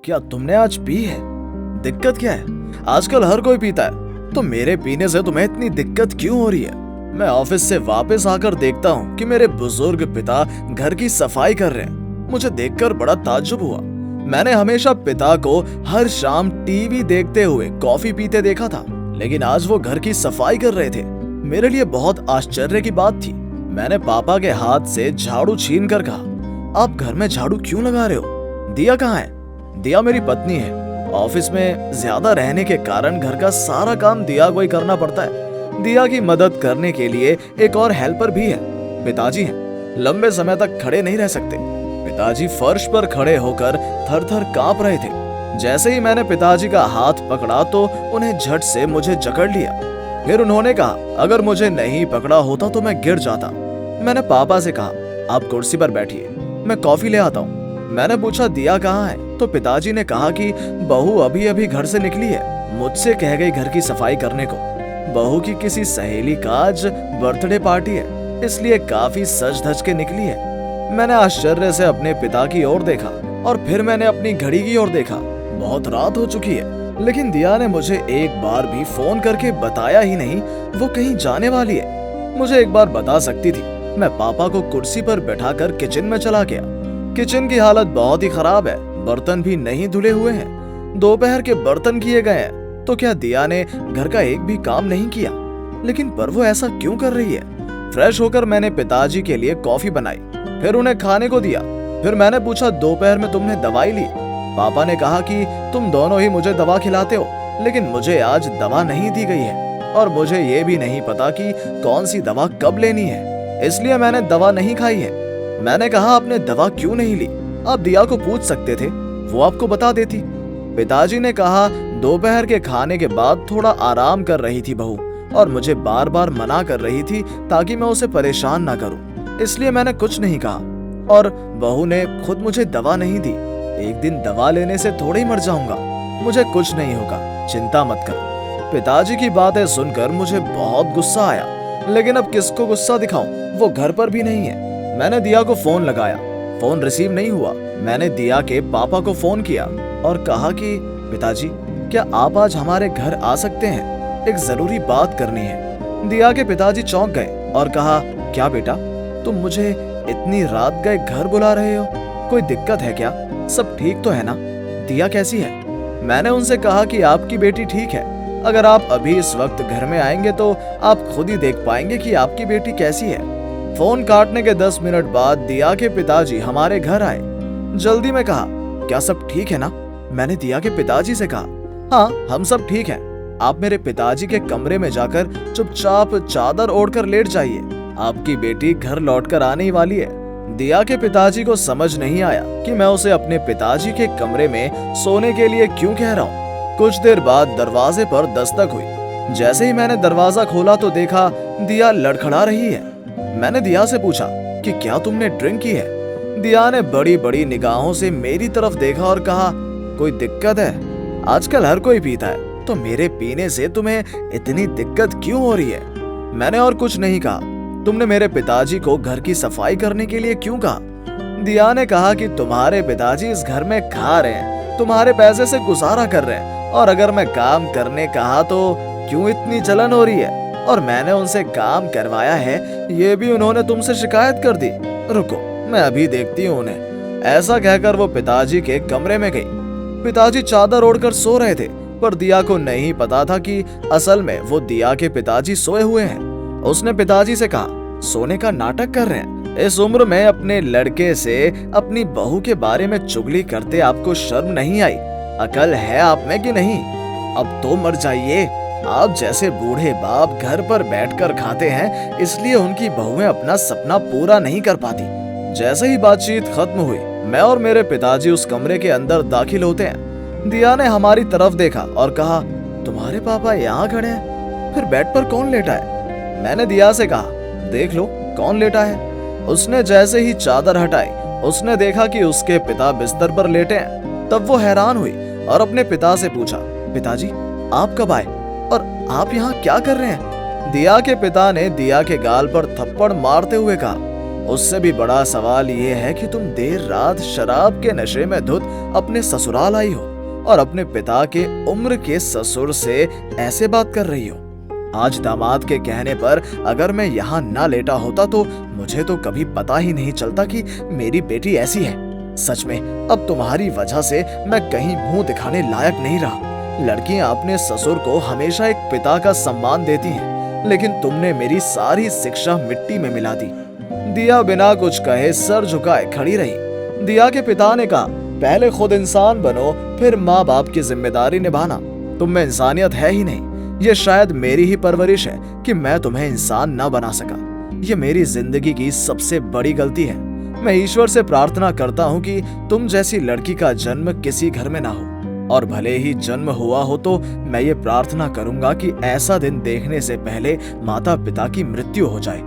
क्या तुमने आज पी है? दिक्कत क्या है? आजकल हर कोई पीता है, तो मेरे पीने से तुम्हें इतनी दिक्कत क्यों हो रही है? मैं ऑफिस से वापस आकर देखता हूँ कि मेरे बुजुर्ग पिता घर की सफाई कर रहे हैं। मुझे देखकर बड़ा ताज्जुब हुआ। मैंने हमेशा पिता को हर शाम टीवी देखते हुए कॉफी पीते देखा था, लेकिन आज वो घर की सफाई कर रहे थे। मेरे लिए बहुत आश्चर्य की बात थी। मैंने पापा के हाथ से झाड़ू छीन कर कहा, आप घर में झाड़ू क्यों लगा रहे हो? दिया कहाँ है? दिया मेरी पत्नी है। ऑफिस में ज्यादा रहने के कारण घर का सारा काम दिया को ही करना पड़ता है। दिया की मदद करने के लिए एक और हेल्पर भी है, पिताजी हैं। लंबे समय तक खड़े नहीं रह सकते। पिताजी फर्श पर खड़े होकर थर-थर कांप रहे थे। जैसे ही मैंने पिताजी का हाथ पकड़ा तो उन्हें झट से मुझे जकड़ लिया। फिर उन्होंने कहा, अगर मुझे नहीं पकड़ा होता तो मैं गिर जाता। मैंने पापा से कहा, आप कुर्सी पर बैठिए, मैं कॉफी ले आता हूँ। मैंने पूछा, दिया कहाँ है? तो पिताजी ने कहा कि बहू अभी अभी घर से निकली है, मुझसे कह गई घर की सफाई करने को। बहू की किसी सहेली का आज बर्थडे पार्टी है, इसलिए काफी सज धज के निकली है। मैंने आश्चर्य से अपने पिता की ओर देखा और फिर मैंने अपनी घड़ी की ओर देखा। बहुत रात हो चुकी है, लेकिन दिया ने मुझे एक बार भी फोन करके बताया ही नहीं वो कहीं जाने वाली है। मुझे एक बार बता सकती थी। मैं पापा को कुर्सी पर बैठाकर किचन में चला गया। किचन की हालत बहुत ही खराब है, बर्तन भी नहीं धुले हुए हैं। दोपहर के बर्तन किए गए हैं, तो क्या दिया ने घर का एक भी काम नहीं किया? लेकिन पर वो ऐसा क्यों कर रही है? फ्रेश होकर मैंने पिताजी के लिए कॉफी बनाई, फिर उन्हें खाने को दिया। फिर मैंने पूछा, दोपहर में तुमने दवाई ली? पापा ने कहा कि तुम दोनों ही मुझे दवा खिलाते हो, लेकिन मुझे आज दवा नहीं दी गई है और मुझे ये भी नहीं पता कि कौन सी दवा कब लेनी है, इसलिए मैंने दवा नहीं खाई है। मैंने कहा, आपने दवा क्यों नहीं ली? आप दिया को पूछ सकते थे, वो आपको बता देती। पिताजी ने कहा, दोपहर के खाने के बाद थोड़ा आराम कर रही थी बहू और मुझे बार बार मना कर रही थी ताकि मैं उसे परेशान ना करूं, इसलिए मैंने कुछ नहीं कहा और बहू ने खुद मुझे दवा नहीं दी। एक दिन दवा लेने से थोड़े ही मर जाऊंगा, मुझे कुछ नहीं होगा, चिंता मत करो। पिताजी की बातें सुनकर मुझे बहुत गुस्सा आया, लेकिन अब किसको गुस्सा दिखाऊं? वो घर पर भी नहीं है। मैंने दिया को फोन लगाया, फोन रिसीव नहीं हुआ। मैंने दिया के पापा को फोन किया और कहा कि पिताजी, क्या आप आज हमारे घर आ सकते हैं? एक जरूरी बात करनी है। दिया के पिताजी चौंक गए और कहा, क्या बेटा, तुम मुझे इतनी रात गए घर बुला रहे हो? कोई दिक्कत है क्या? सब ठीक तो है ना? दिया कैसी है? मैंने उनसे कहा कि आपकी बेटी ठीक है। अगर आप अभी इस वक्त घर में आएंगे तो आप खुद ही देख पाएंगे कि आपकी बेटी कैसी है। फोन काटने के 10 मिनट बाद दिया के पिताजी हमारे घर आए। जल्दी में कहा, क्या सब ठीक है ना? मैंने दिया के पिताजी से कहा, हाँ, हम सब ठीक हैं। आप मेरे पिताजी के कमरे में जाकर चुपचाप चादर ओढ़कर लेट जाइए, आपकी बेटी घर लौटकर आने ही वाली है। दिया के पिताजी को समझ नहीं आया कि मैं उसे अपने पिताजी के कमरे में सोने के लिए क्यों कह रहा हूँ। कुछ देर बाद दरवाजे पर दस्तक हुई। जैसे ही मैंने दरवाजा खोला तो देखा दिया लड़खड़ा रही है। मैंने दिया से पूछा कि क्या तुमने ड्रिंक की है? दिया ने बड़ी बड़ी निगाहों से मेरी तरफ देखा और कहा, कोई दिक्कत है? आजकल हर कोई पीता है, तो मेरे पीने से तुम्हें इतनी दिक्कत क्यों हो रही है? मैंने और कुछ नहीं कहा। तुमने मेरे पिताजी को घर की सफाई करने के लिए क्यों कहा? दिया ने कहा कि तुम्हारे पिताजी इस घर में खा रहे हैं, तुम्हारे पैसे से गुजारा कर रहे हैं, और अगर मैं काम करने कहा तो क्यों इतनी जलन हो रही है? और मैंने उनसे काम करवाया है, ये भी उन्होंने तुमसे शिकायत कर दी। रुको, मैं अभी देखती हूँ उन्हें। ऐसा कहकर वो पिताजी के कमरे में गई। पिताजी चादर ओढ़कर सो रहे थे, पर दिया को नहीं पता था कि असल में वो दिया के पिताजी सोए हुए हैं। उसने पिताजी से कहा, सोने का नाटक कर रहे हैं? इस उम्र में अपने लड़के से अपनी बहू के बारे में चुगली करते आपको शर्म नहीं आई? अकल है आप में कि नहीं? अब तो मर जाइए। आप जैसे बूढ़े बाप घर पर बैठकर खाते हैं, इसलिए उनकी बहुएं अपना सपना पूरा नहीं कर पाती। जैसे ही बातचीत खत्म हुई, मैं और मेरे पिताजी उस कमरे के अंदर दाखिल होते हैं। दिया ने हमारी तरफ देखा और कहा, तुम्हारे पापा यहाँ खड़े हैं, फिर बेड पर कौन लेटा है? मैंने दिया से कहा, देख लो कौन लेटा है। उसने जैसे ही चादर हटाई, उसने देखा कि उसके पिता बिस्तर पर लेटे हैं। तब वो हैरान हुई और अपने पिता से पूछा, पिताजी आप कब आए और आप यहाँ क्या कर रहे हैं? दिया के पिता ने दिया के गाल पर थप्पड़ मारते हुए कहा, उससे भी बड़ा सवाल ये है कि तुम देर रात शराब के नशे में धुत अपने ससुराल आई हो और अपने पिता के उम्र के ससुर से ऐसे बात कर रही हो। आज दामाद के कहने पर अगर मैं यहाँ ना लेटा होता तो मुझे तो कभी पता ही नहीं चलता कि मेरी बेटी ऐसी है। सच में अब तुम्हारी वजह से मैं कहीं मुंह दिखाने लायक नहीं रहा। लड़कियां अपने ससुर को हमेशा एक पिता का सम्मान देती हैं, लेकिन तुमने मेरी सारी शिक्षा मिट्टी में मिला दी। दिया बिना कुछ कहे सर झुकाए खड़ी रही। दिया के पिता ने कहा, पहले खुद इंसान बनो, फिर माँ बाप की जिम्मेदारी निभाना। तुम में इंसानियत है ही नहीं। ये शायद मेरी ही परवरिश है कि मैं तुम्हें इंसान ना बना सका। ये मेरी जिंदगी की सबसे बड़ी गलती है। मैं ईश्वर से प्रार्थना करता हूँ कि तुम जैसी लड़की का जन्म किसी घर में ना हो, और भले ही जन्म हुआ हो तो मैं ये प्रार्थना करूंगा कि ऐसा दिन देखने से पहले माता पिता की मृत्यु हो जाए।